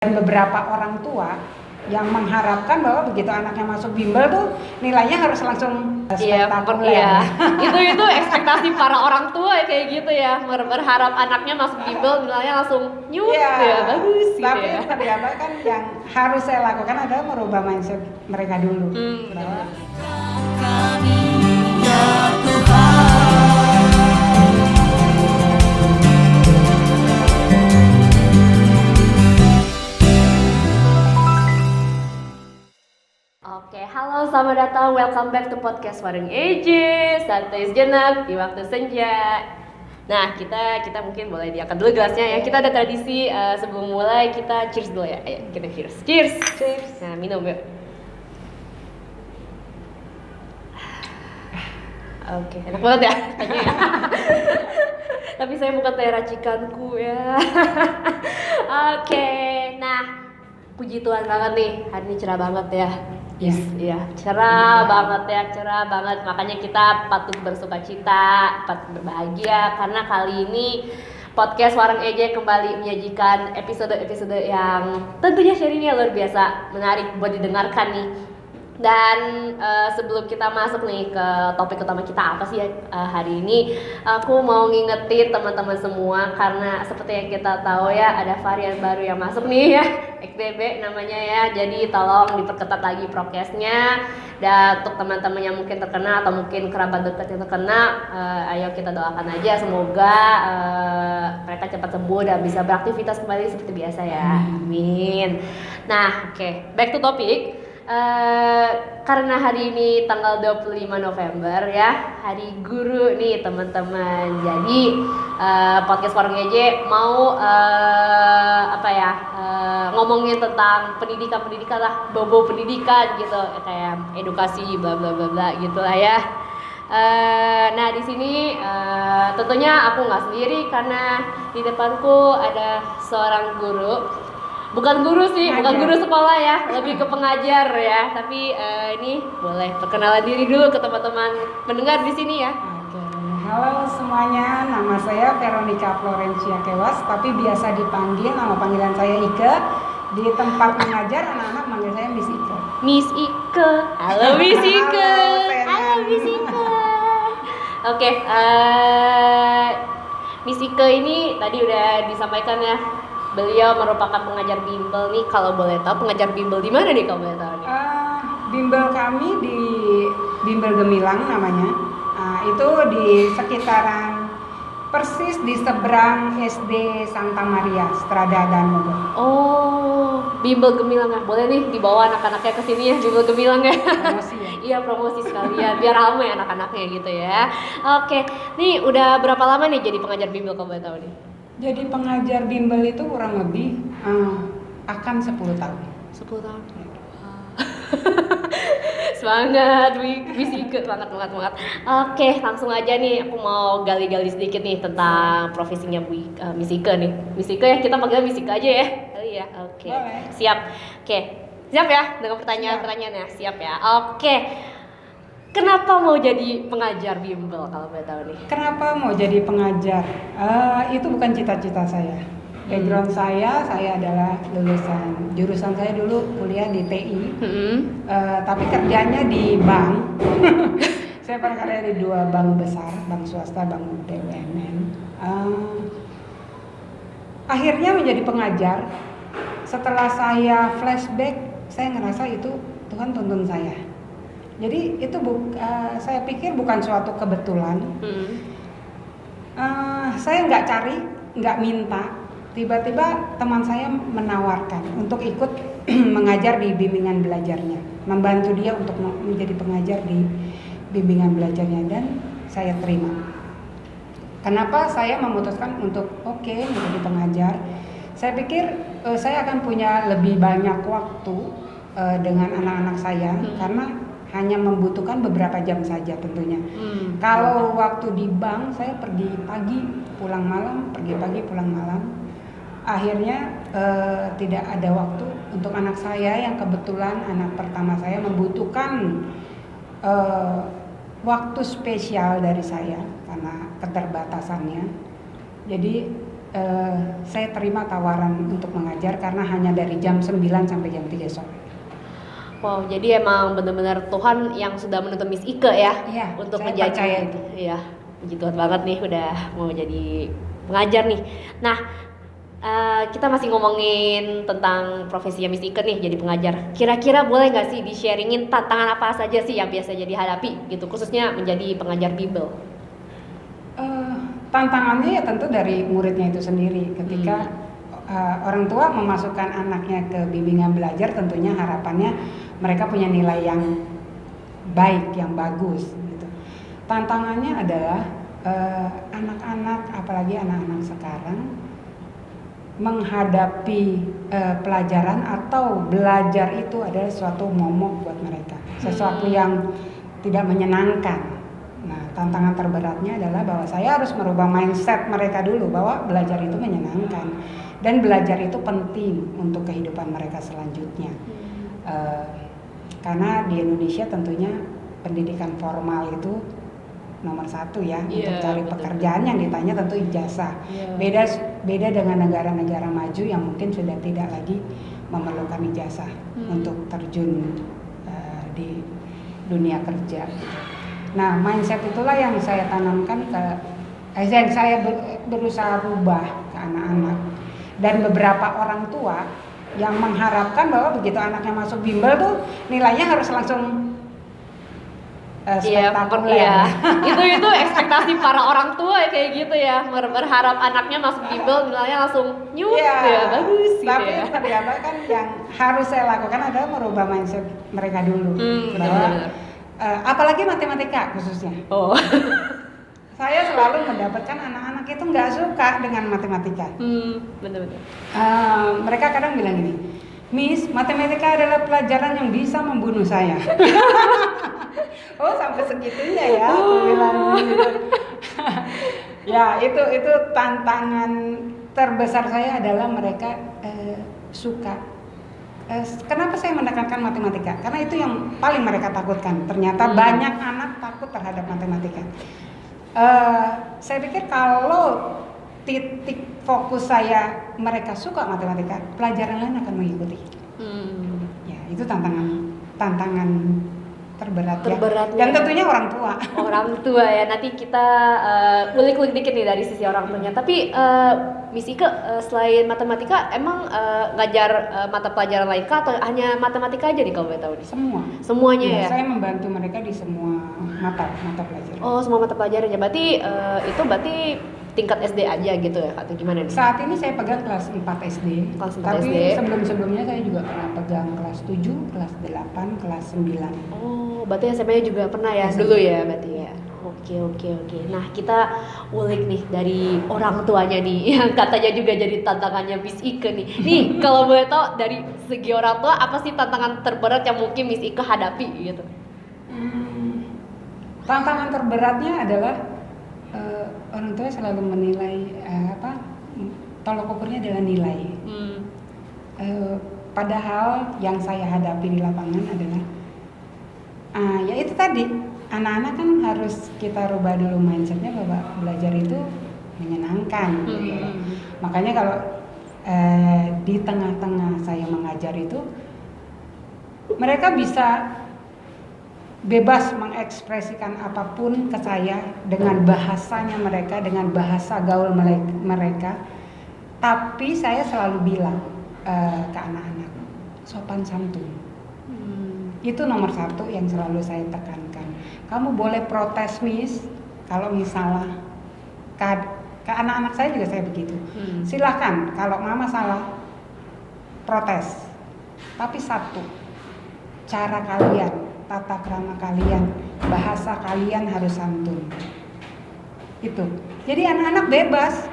Dan beberapa orang tua yang mengharapkan bahwa begitu anaknya masuk bimbel tuh nilainya harus langsung spektakuler. Iya. Itu ekspektasi para orang tua kayak gitu ya, berharap anaknya masuk bimbel nilainya langsung nyut ya, bagus gitu. Tapi ya. ternyata kan yang harus saya lakukan adalah merubah mindset mereka dulu. Bahwa Oke, halo, selamat datang, welcome back to podcast Warung EJ, santai sejenak di waktu senja. Nah, kita mungkin boleh diangkat dulu gelasnya ya. Kita ada tradisi sebelum mulai kita cheers dulu ya. Ayo kita cheers. Cheers. Nah, minum yuk. Oke, enak banget ya. Tapi saya bukan teh racikanku ya. Oke, nah puji Tuhan banget nih, hari ini cerah banget ya. Iya, cerah banget. Makanya kita patut bersukacita, patut berbahagia karena kali ini podcast Warung EJ kembali menyajikan episode-episode yang tentunya sharingnya luar biasa, menarik buat didengarkan nih. Dan sebelum kita masuk nih ke topik utama kita apa sih hari ini, aku mau ngingetin teman-teman semua karena seperti yang kita tahu ya, ada varian baru yang masuk nih ya, XBB namanya ya. Jadi tolong diperketat lagi prokesnya. Dan untuk teman-teman yang mungkin terkena atau mungkin kerabat dekat yang terkena, ayo kita doakan aja semoga mereka cepat sembuh dan bisa beraktivitas kembali seperti biasa ya. Amin. Nah, oke, back to topic. Karena hari ini tanggal 25 November ya, Hari Guru nih teman-teman. Jadi podcast Warung EJ mau ngomongin tentang pendidikan lah, bobo pendidikan gitu, kayak edukasi bla bla bla bla gitulah ya. Nah di sini tentunya aku nggak sendiri karena di depanku ada seorang guru. Bukan guru sih, bukan guru sekolah ya, lebih ke pengajar ya. Tapi ini boleh perkenalan diri dulu ke teman-teman pendengar di sini ya. Oke. Halo semuanya, nama saya Veronica Florencia Kewas, tapi biasa dipanggil nama panggilan saya Ike. Di tempat mengajar anak-anak manggil saya Miss Ike. Miss Ike, halo Miss Ike. Halo Miss Ike. Oke, Miss Ike ini tadi udah disampaikan ya. Beliau merupakan pengajar bimbel nih. Kalau boleh tahu pengajar bimbel di mana nih kalau boleh tahu nih? Bimbel kami di Bimbel Gemilang namanya. Itu di sekitaran persis di seberang SD Santa Maria Strada dan Bogor. Oh, Bimbel Gemilang ya. Boleh nih dibawa anak-anaknya ke sini ya, Bimbel Gemilang ya. Promosi ya. Iya, promosi sekalian biar ramai anak-anaknya gitu ya. Oke, nih udah berapa lama nih jadi pengajar bimbel kalau boleh tahu nih? Jadi pengajar bimbel itu kurang lebih akan 10 tahun. 10 tahun. Semangat, Miss Ike, semangat. Oke, langsung aja nih aku mau gali-gali sedikit nih tentang profesinya Miss Ike nih. Miss Ike ya, kita panggil Miss Ike aja ya. Kali ya. Oke. Boleh. Siap. Oke. Siap ya dengan pertanyaan-pertanyaannya. Siap ya. Oke. Kenapa mau jadi pengajar bimbel kalau boleh tahu nih? Kenapa mau jadi pengajar? Itu bukan cita-cita saya. Background saya adalah lulusan jurusan saya dulu kuliah di TI, tapi kerjanya di bank. Saya pernah kerja di 2 bank besar, bank swasta, bank BUMN. Akhirnya menjadi pengajar. Setelah saya flashback, saya ngerasa itu Tuhan tuntun saya. Jadi itu saya pikir bukan suatu kebetulan. Saya nggak cari, nggak minta. Tiba-tiba teman saya menawarkan untuk ikut mengajar di bimbingan belajarnya, membantu dia untuk menjadi pengajar di bimbingan belajarnya, dan saya terima. Kenapa saya memutuskan untuk menjadi pengajar? Saya pikir saya akan punya lebih banyak waktu dengan anak-anak saya karena hanya membutuhkan beberapa jam saja tentunya. Kalau waktu di bank saya pergi pagi pulang malam, pergi pagi pulang malam. Akhirnya tidak ada waktu untuk anak saya yang kebetulan anak pertama saya membutuhkan waktu spesial dari saya karena keterbatasannya. Jadi saya terima tawaran untuk mengajar karena hanya dari jam 9 sampai jam 3 sore. Wow, jadi emang benar-benar Tuhan yang sudah menuntun Miss Ike ya, Iya, untuk saya menjadi percaya itu. Iya, puji Tuhan banget nih udah mau jadi pengajar nih. Nah, kita masih ngomongin tentang profesinya Miss Ike nih jadi pengajar. Kira-kira boleh nggak sih di-sharingin tantangan apa saja sih yang biasa jadi hadapi gitu, khususnya menjadi pengajar Bible? Tantangannya ya tentu dari muridnya itu sendiri. Ketika orang tua memasukkan anaknya ke bimbingan belajar, tentunya harapannya mereka punya nilai yang baik, yang bagus gitu. Tantangannya adalah anak-anak, apalagi anak-anak sekarang, menghadapi pelajaran atau belajar itu adalah suatu momok buat mereka, sesuatu yang tidak menyenangkan. Nah, tantangan terberatnya adalah bahwa saya harus merubah mindset mereka dulu bahwa belajar itu menyenangkan dan belajar itu penting untuk kehidupan mereka selanjutnya. Karena di Indonesia tentunya pendidikan formal itu nomor satu ya, untuk cari pekerjaan yang ditanya tentu ijazah. Beda dengan negara-negara maju yang mungkin sudah tidak lagi memerlukan ijazah untuk terjun di dunia kerja. Nah, mindset itulah yang saya tanamkan yang saya berusaha rubah ke anak-anak. Dan beberapa orang tua yang mengharapkan bahwa begitu anaknya masuk bimbel tuh nilainya harus langsung spektakuler. Itu ekspektasi para orang tua kayak gitu ya, berharap anaknya masuk bimbel nilainya langsung nyut ya bagus gitu. Tapi ternyata kan yang harus saya lakukan adalah merubah mindset mereka dulu. Bahwa apalagi matematika khususnya. Saya selalu mendapatkan anak-anak itu nggak suka dengan matematika. Benar-benar. Mereka kadang bilang gini, Miss, matematika adalah pelajaran yang bisa membunuh saya. Oh, sampai segitunya ya, aku bilang gitu. Ya, itu tantangan terbesar saya adalah mereka suka. Kenapa saya menekankan matematika? Karena itu yang paling mereka takutkan. Ternyata banyak anak takut terhadap matematika. Saya pikir kalau titik fokus saya mereka suka matematika, pelajaran lain akan mengikuti. Ya, itu tantangan terberatnya. Dan tentunya orang tua. Orang tua ya. Nanti kita ulik-ulik dikit nih dari sisi orang tuanya. Tapi Miss Ike selain matematika emang ngajar mata pelajaran lain kah atau hanya matematika aja nih kalau boleh tahu nih? Semuanya ya. Saya membantu mereka di semua mata pelajaran. Oh, semua mata pelajarannya. Berarti itu tingkat SD aja gitu ya atau gimana nih? Saat ini saya pegang kelas 4 SD. Tapi sebelum-sebelumnya saya juga pernah pegang kelas 7, kelas 8, kelas 9. Oh, berarti SMP-nya juga pernah ya dulu ya berarti ya. Oke. Nah, kita ulik nih dari orang tuanya nih yang katanya juga jadi tantangannya Miss Ike nih. Nih, kalau boleh tahu dari segi orang tua apa sih tantangan terberat yang mungkin Miss Ike hadapi gitu? Tantangan terberatnya adalah orang tua selalu menilai tolok ukurnya adalah nilai. Padahal yang saya hadapi di lapangan adalah ya itu tadi, anak-anak kan harus kita rubah dulu mindsetnya bahwa belajar itu menyenangkan. Makanya kalau di tengah-tengah saya mengajar itu mereka bisa bebas mengekspresikan apapun ke saya dengan bahasanya mereka, dengan bahasa gaul mereka. Tapi saya selalu bilang ke anak-anak, sopan santun. Itu nomor satu yang selalu saya tekankan. Kamu boleh protes, Miss, kalau misalnya ke anak-anak saya juga saya begitu. Silahkan, kalau mama salah, protes. Tapi satu, cara kalian, tata krama kalian, bahasa kalian harus santun. Itu. Jadi anak-anak bebas.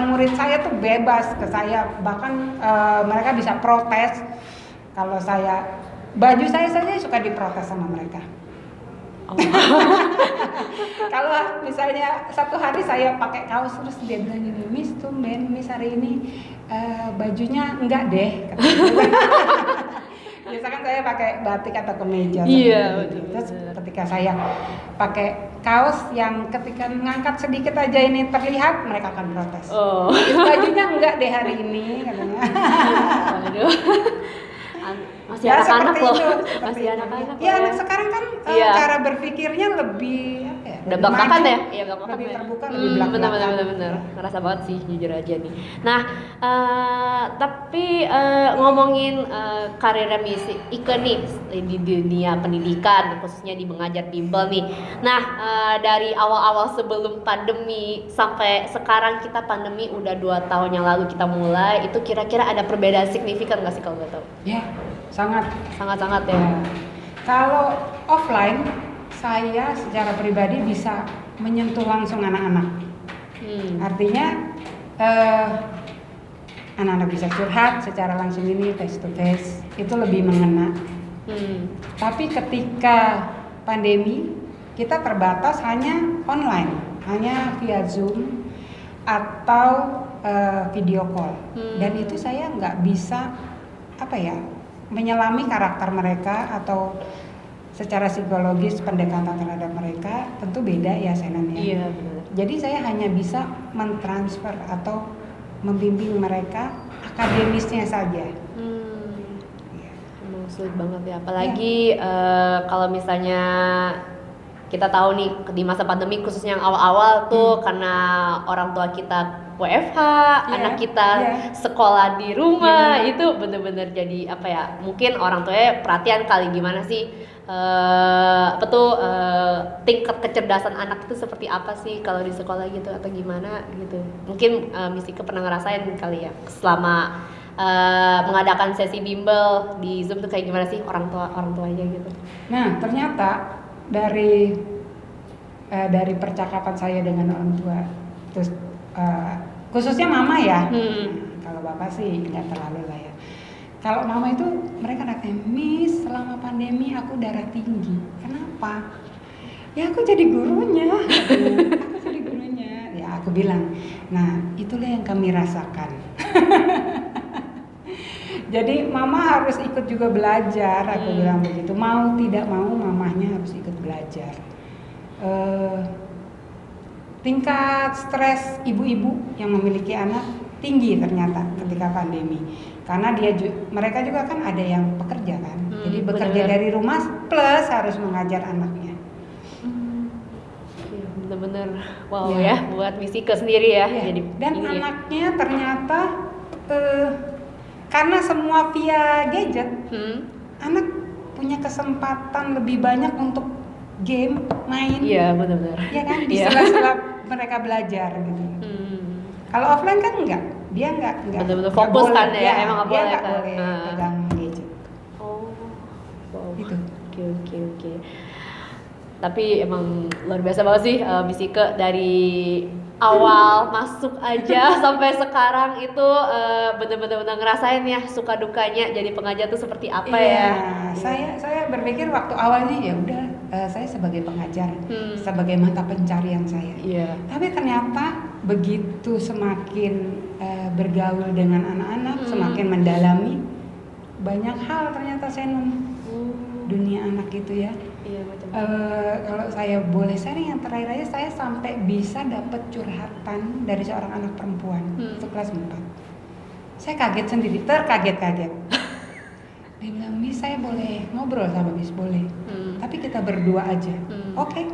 Murid saya tuh bebas ke saya, bahkan mereka bisa protes. Kalau baju saya saja suka diprotes sama mereka. Kalau misalnya satu hari saya pakai kaos terus dia bilang gini, Miss tumben Miss hari ini bajunya enggak deh. Biasa kan saya pakai batik atau kemeja. Iya, seperti itu. betul, Terus betul. ketika saya pakai kaos yang ketika ngangkat sedikit aja ini terlihat, mereka akan protes. Oh. Bajunya enggak deh hari ini katanya. Waduh. Masih Ya, anak-anak seperti loh. itu, seperti Masih itu. anak-anak. Ya, loh anak sekarang kan Iya. cara berpikirnya lebih apa ya? Udah lebih belak-belakan maju, ya? Iya, belak-belakan lebih ya. terbuka, lebih belak-belakan. Bener. Ngerasa banget sih jujur aja nih. Nah, tapi ngomongin karirnya Miss Ike nih di dunia pendidikan, khususnya di mengajar bimbel nih. Nah, dari awal-awal sebelum pandemi sampai sekarang kita pandemi udah 2 tahun yang lalu kita mulai, itu kira-kira ada perbedaan signifikan nggak sih kalau nggak tahu? Ya, sangat. Sangat-sangat ya. Ya. Kalau offline, saya secara pribadi bisa menyentuh langsung anak-anak. Artinya anak-anak bisa curhat secara langsung ini face to face, itu lebih mengena. Tapi ketika pandemi, kita terbatas hanya online, hanya via Zoom atau video call. Dan itu saya nggak bisa menyelami karakter mereka atau secara psikologis pendekatan terhadap mereka tentu beda ya Senan ya. Iya benar. Jadi saya hanya bisa mentransfer atau membimbing mereka akademisnya saja. Emang sulit banget ya. Apalagi kalau misalnya kita tahu nih di masa pandemi khususnya yang awal-awal tuh karena orang tua kita WFH, anak kita sekolah di rumah, itu bener-bener jadi apa ya? Mungkin orang tuanya perhatian kali gimana sih tingkat kecerdasan anak itu seperti apa sih kalau di sekolah gitu atau gimana gitu. Mungkin Miss Ike pernah ngerasain kali ya selama mengadakan sesi bimbel di Zoom tuh kayak gimana sih orang tuanya gitu. Nah, ternyata dari percakapan saya dengan orang tua, terus khususnya mama ya, kalau bapak sih nggak terlalu lah ya. Kalau mama itu mereka katanya, Miss selama pandemi aku darah tinggi, kenapa? Ya aku jadi gurunya, ya aku bilang, nah itulah yang kami rasakan. Jadi mama harus ikut juga belajar, aku bilang begitu. Mau tidak mau mamahnya harus ikut belajar. Tingkat stres ibu-ibu yang memiliki anak tinggi ternyata ketika pandemi. Karena mereka juga kan ada yang pekerja kan. Jadi bekerja dari rumah plus harus mengajar anaknya. Bener-bener wow ya buat Miss Ike sendiri ya. Jadi dan anaknya ternyata karena semua via gadget, anak punya kesempatan lebih banyak untuk game, main. Iya benar-benar. Iya kan di sela-sela mereka belajar gitu. Kalau offline kan enggak, dia enggak benar-benar fokus boleh, kan ya, emang nggak boleh nggak kan. boleh pegang gadget. Oh, wow. Itu. Oke. Tapi emang luar biasa banget sih Miss Ike dari awal masuk aja sampai sekarang itu bener-bener ngerasain ya suka dukanya jadi pengajar tuh seperti apa ya. Saya berpikir waktu awalnya ya udah saya sebagai pengajar, sebagai mata pencarian saya. Tapi ternyata begitu semakin bergaul dengan anak-anak, semakin mendalami banyak hal ternyata saya dunia anak itu ya. Kalau saya boleh sharing yang terakhir aja, saya sampai bisa dapat curhatan dari seorang anak perempuan itu kelas 4. Saya kaget sendiri, terkaget-kaget. Dia bilang, Miss saya boleh ngobrol sama Miss? Boleh, tapi kita berdua aja. Oke.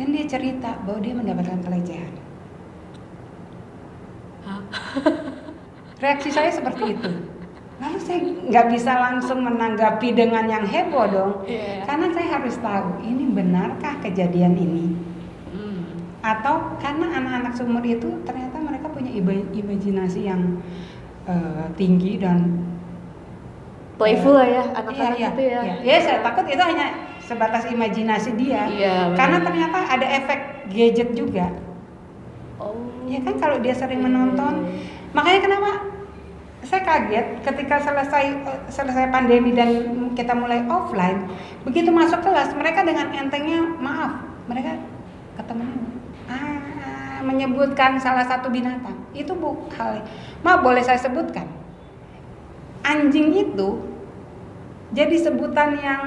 Dan dia cerita bahwa dia mendapatkan pelecehan. Reaksi saya seperti itu. Lalu saya nggak bisa langsung menanggapi dengan yang heboh dong, karena saya harus tahu ini benarkah kejadian ini, atau karena anak-anak seumur itu ternyata mereka punya imajinasi yang tinggi dan playful lah ya anak-anak itu ya. Ya saya takut itu hanya sebatas imajinasi dia, karena ternyata ada efek gadget juga. Ya kan kalau dia sering menonton, makanya kenapa saya kaget ketika selesai pandemi dan kita mulai offline, begitu masuk kelas mereka dengan entengnya mereka ketemu menyebutkan salah satu binatang. Itu hal maaf boleh saya sebutkan, anjing itu jadi sebutan yang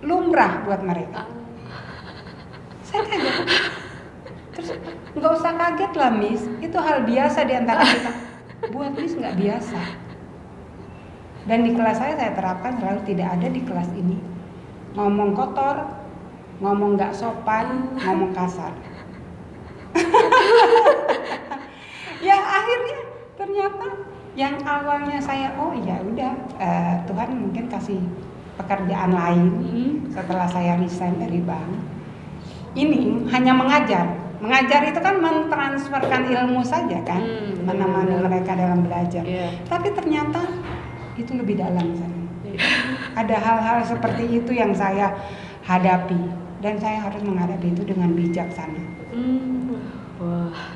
lumrah buat mereka. Saya kaget. Terus nggak usah kaget lah Miss, itu hal biasa di antara kita. Buat Miss nggak biasa. Dan di kelas saya terapkan selalu tidak ada di kelas ini ngomong kotor, ngomong nggak sopan, ngomong kasar. Ya akhirnya ternyata yang awalnya saya ya udah Tuhan mungkin kasih pekerjaan lain setelah saya resign dari bank. Ini hanya mengajar. Mengajar itu kan mentransferkan ilmu saja kan, menemani mereka dalam belajar. Tapi ternyata itu lebih dalam sana. Ada hal-hal seperti itu yang saya hadapi dan saya harus menghadapi itu dengan bijaksana. Wah,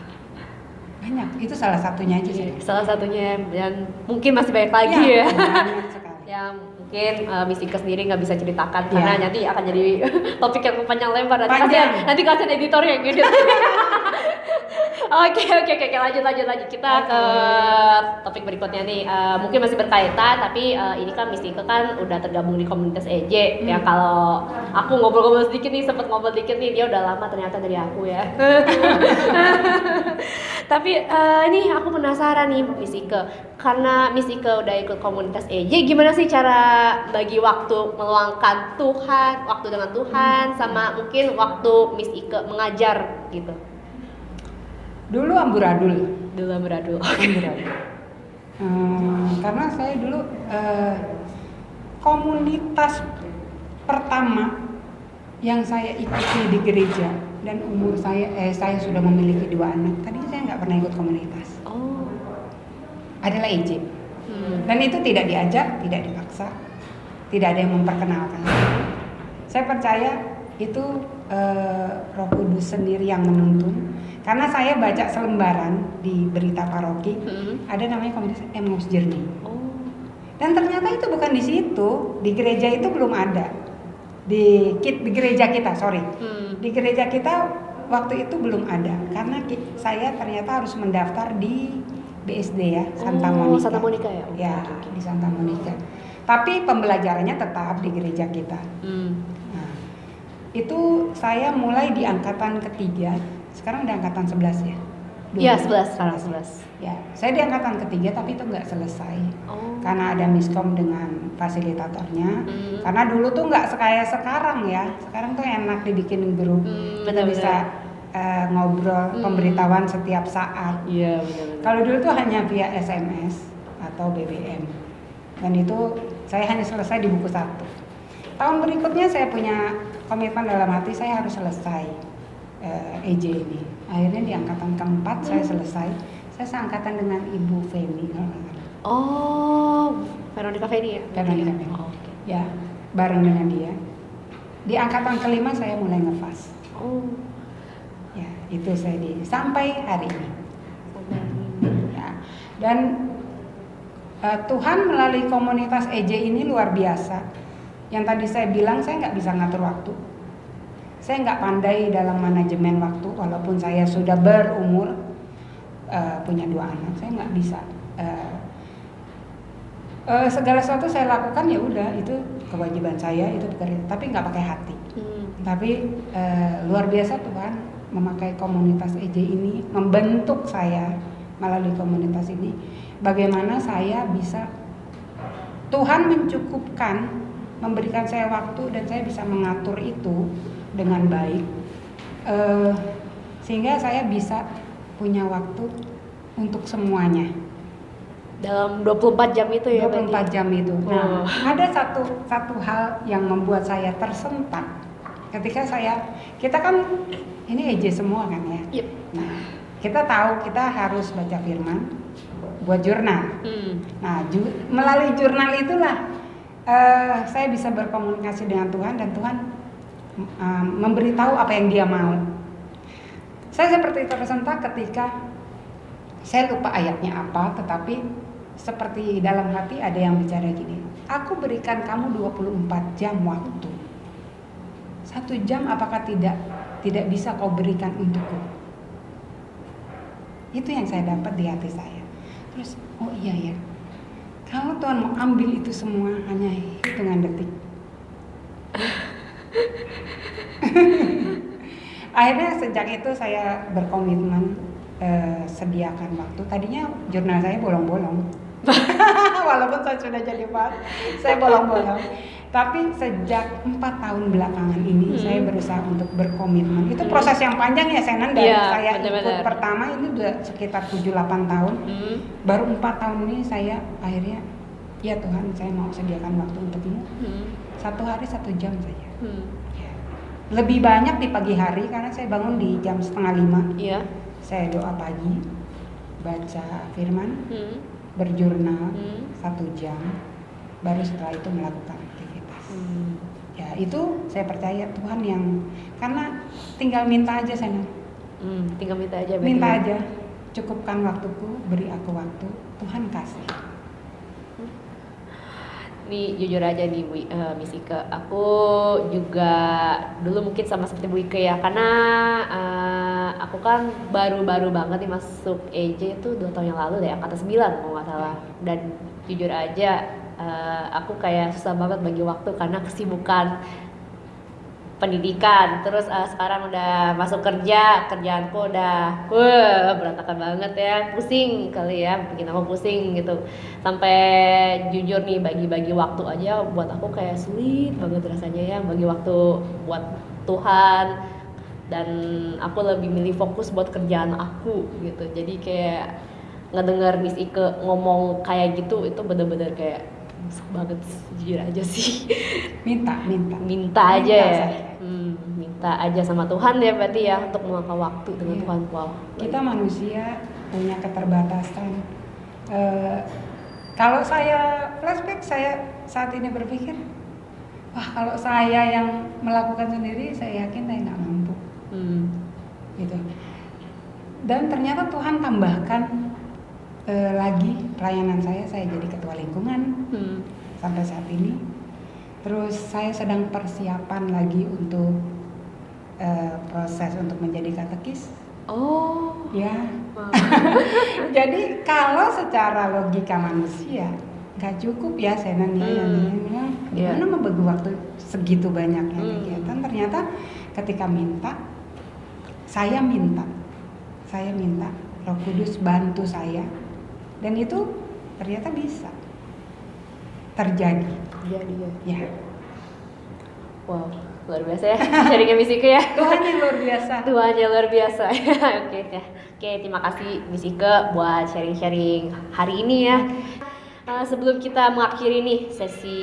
banyak. Itu salah satunya aja sih. Salah satunya dan mungkin masih banyak lagi ya. Banyak sekali. Yang mungkin Miss Ika sendiri nggak bisa ceritakan karena nanti akan jadi topik yang panjang lebar. Nanti kasihan editor yang ngedit. Oke, lanjut. Kita ke topik berikutnya nih. Mungkin masih berkaitan, tapi ini kan Miss Ika kan udah tergabung di komunitas EJ. Ya kalau aku ngobrol-ngobrol sedikit nih, sempet ngobrol dikit nih, dia udah lama ternyata dari aku ya. Tapi ini aku penasaran nih Miss Ika, karena Miss Ika udah ikut komunitas EJ, gimana sih cara bagi waktu meluangkan waktu dengan Tuhan, sama mungkin waktu Miss Ika mengajar gitu? Dulu amburadul. Karena saya dulu komunitas pertama yang saya ikuti di gereja dan umur saya sudah memiliki 2 anak. Tadi saya nggak pernah ikut komunitas. Adalah EJ. Dan itu tidak diajak, tidak dipaksa, tidak ada yang memperkenalkan. Saya percaya itu Roh Kudus sendiri yang menuntun. Karena saya baca selembaran di berita paroki, ada namanya komunitas Emmaus Journey. Dan ternyata itu bukan di situ, di gereja itu belum ada. Di gereja kita, di gereja kita waktu itu belum ada, karena saya ternyata harus mendaftar di BSD ya, Santa Monica. Santa Monica ya? Ya, di Santa Monica. Tapi pembelajarannya tetap di gereja kita. Nah, itu saya mulai di angkatan ketiga. Sekarang udah angkatan 11 ya? Iya, 11 sekarang 11. Ya, saya di angkatan ketiga tapi itu nggak selesai. Karena ada miskom dengan fasilitatornya. Karena dulu tuh nggak kayak sekarang ya. Sekarang tuh enak dibikin grup. Kita bisa ngobrol, pemberitahuan setiap saat. Iya, benar. Kalau dulu tuh hanya via SMS atau BBM. Dan itu saya hanya selesai di buku 1. Tahun berikutnya saya punya komitmen dalam hati, saya harus selesai EJ ini. Akhirnya di angkatan keempat saya selesai. Saya seangkatan dengan Ibu Feni kalau nggak salah. Veronica Feni ya? Veronica Feni. Ya, bareng dengan dia. Di angkatan kelima saya mulai ngefas. Ya, itu saya sampai hari ini. Ya. Dan Tuhan melalui komunitas EJ ini luar biasa. Yang tadi saya bilang, saya nggak bisa ngatur waktu. Saya nggak pandai dalam manajemen waktu, walaupun saya sudah berumur, punya 2 anak, saya nggak bisa. Segala sesuatu saya lakukan ya udah, itu kewajiban saya, itu bekerja, tapi nggak pakai hati. Tapi luar biasa Tuhan memakai komunitas EJ ini, membentuk saya melalui komunitas ini. Bagaimana saya bisa, Tuhan mencukupkan, memberikan saya waktu dan saya bisa mengatur itu dengan baik, sehingga saya bisa punya waktu untuk semuanya dalam 24 jam itu ya? 24 jam itu. Nah, ada satu hal yang membuat saya tersentak ketika kita kan ini EJ semua kan ya. Yep. Nah, kita tahu kita harus baca firman buat jurnal. Nah, melalui jurnal itulah saya bisa berkomunikasi dengan Tuhan dan Tuhan memberitahu apa yang Dia mau. Saya seperti tersentak ketika saya lupa ayatnya apa, tetapi seperti dalam hati ada yang bicara gini, aku berikan kamu 24 jam waktu. 1 jam apakah tidak bisa kau berikan untukku? Itu yang saya dapat di hati saya. Terus, oh iya ya, kalau Tuhan mau ambil itu semua hanya hitungan detik. Akhirnya sejak itu saya berkomitmen sediakan waktu. Tadinya jurnal saya bolong-bolong. Walaupun saya sudah jadi pas, saya bolong-bolong. Tapi sejak 4 tahun belakangan ini saya berusaha untuk berkomitmen. Itu proses yang panjang ya, Senan. Dari saya ikut pertama itu udah sekitar 7-8 tahun. Baru 4 tahun ini saya akhirnya, ya Tuhan, saya mau sediakan waktu untukmu. 1 hari 1 jam saja. Ya. Lebih banyak di pagi hari karena saya bangun di jam 4:30. Iya. Saya doa pagi, baca firman, berjurnal 1 jam, baru setelah itu melakukan aktivitas. Ya itu saya percaya Tuhan yang, karena tinggal minta aja saya. Tinggal minta aja. Minta aja, cukupkan waktuku, beri aku waktu, Tuhan kasih. Nih jujur aja nih Miss Ike, aku juga dulu mungkin sama seperti Bu Ike ya, karena aku kan baru-baru banget nih masuk EJ itu 2 tahun yang lalu deh, angkatan 9 kalau nggak salah. Dan jujur aja aku kayak susah banget bagi waktu karena kesibukan pendidikan. Terus sekarang udah masuk kerjaanku udah berantakan banget ya, pusing kali ya, bikin aku pusing gitu. Sampai jujur nih bagi-bagi waktu aja buat aku kayak sulit banget rasanya ya, bagi waktu buat Tuhan. Dan aku lebih milih fokus buat kerjaan aku gitu. Jadi kayak ngedengar Miss Ike ngomong kayak gitu, itu bener-bener kayak masuk banget, jujur aja sih. Minta aja ya. Minta aja sama Tuhan ya berarti ya, untuk meluangkan waktu dengan Tuhan. Wow. Kita manusia punya keterbatasan. Kalau saya flashback, saya saat ini berpikir, wah kalau saya yang melakukan sendiri, saya yakin saya nggak mampu. Gitu. Dan ternyata Tuhan tambahkan lagi pelayanan saya jadi ketua lingkungan sampai saat ini. Terus saya sedang persiapan lagi untuk proses untuk menjadi katekis. Oh ya. Wow. Jadi kalau secara logika manusia nggak cukup ya Senan ya, gimana membagi waktu segitu banyaknya kegiatan. Ternyata ketika saya minta Roh Kudus bantu saya, dan itu ternyata bisa terjadi. Ya. Wow, luar biasa ya sharingnya Miss Ike ya. Tuhan yang luar biasa. Oke, terima kasih Miss Ike buat sharing-sharing hari ini ya. Sebelum kita mengakhiri nih sesi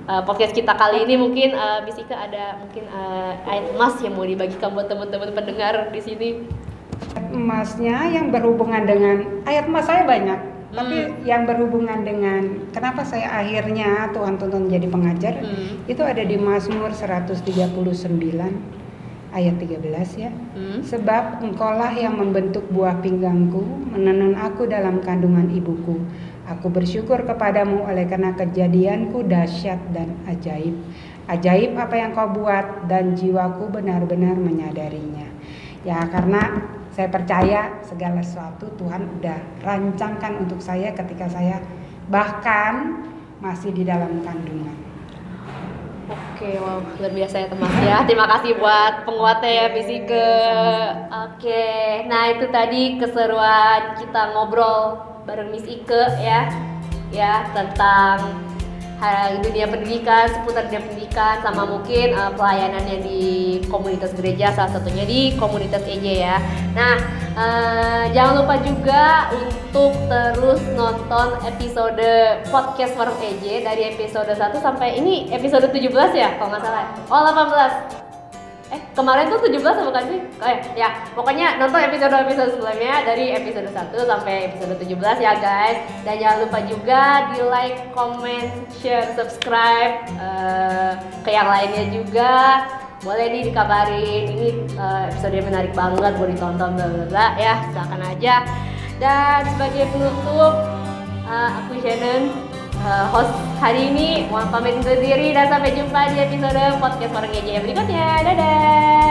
podcast kita kali ini, mungkin Miss Ike ada mungkin ayat emas yang mau dibagikan buat teman-teman pendengar di sini. Emasnya yang berhubungan dengan ayat emas saya banyak, tapi yang berhubungan dengan kenapa saya akhirnya Tuhan tuntun jadi pengajar, itu ada di Mazmur 139 ayat 13 ya. Sebab engkaulah yang membentuk buah pinggangku, menenun aku dalam kandungan ibuku. Aku bersyukur kepadamu oleh karena kejadianku dahsyat dan ajaib. Ajaib apa yang kau buat, dan jiwaku benar-benar menyadarinya. Ya, karena saya percaya segala sesuatu Tuhan udah rancangkan untuk saya ketika saya bahkan masih di dalam kandungan. Oke, wow, luar biasa ya teman ya. Terima kasih buat penguatnya ya Miss Ike. Oke, nah itu tadi keseruan kita ngobrol bareng Miss Ike ya tentang dunia pendidikan, seputar dunia pendidikan, sama mungkin pelayanannya di komunitas gereja, salah satunya di komunitas EJ ya. Nah, jangan lupa juga untuk terus nonton episode podcast Warung EJ dari episode 1 sampai ini episode 17 ya kalau nggak salah. Oh 18. Kemarin tuh 17 sama kan sih? Ya, pokoknya nonton episode sebelumnya dari episode 1 sampai episode 17 ya guys. Dan jangan lupa juga di like, comment, share, subscribe ke yang lainnya juga. Boleh nih dikabarin, ini episode menarik banget buat ditonton bla ya, silakan aja. Dan sebagai penutup, aku Shannon, host hari ini, mohon pamit undur diri dan sampai jumpa di episode podcast Warung EJ berikutnya. Dadah.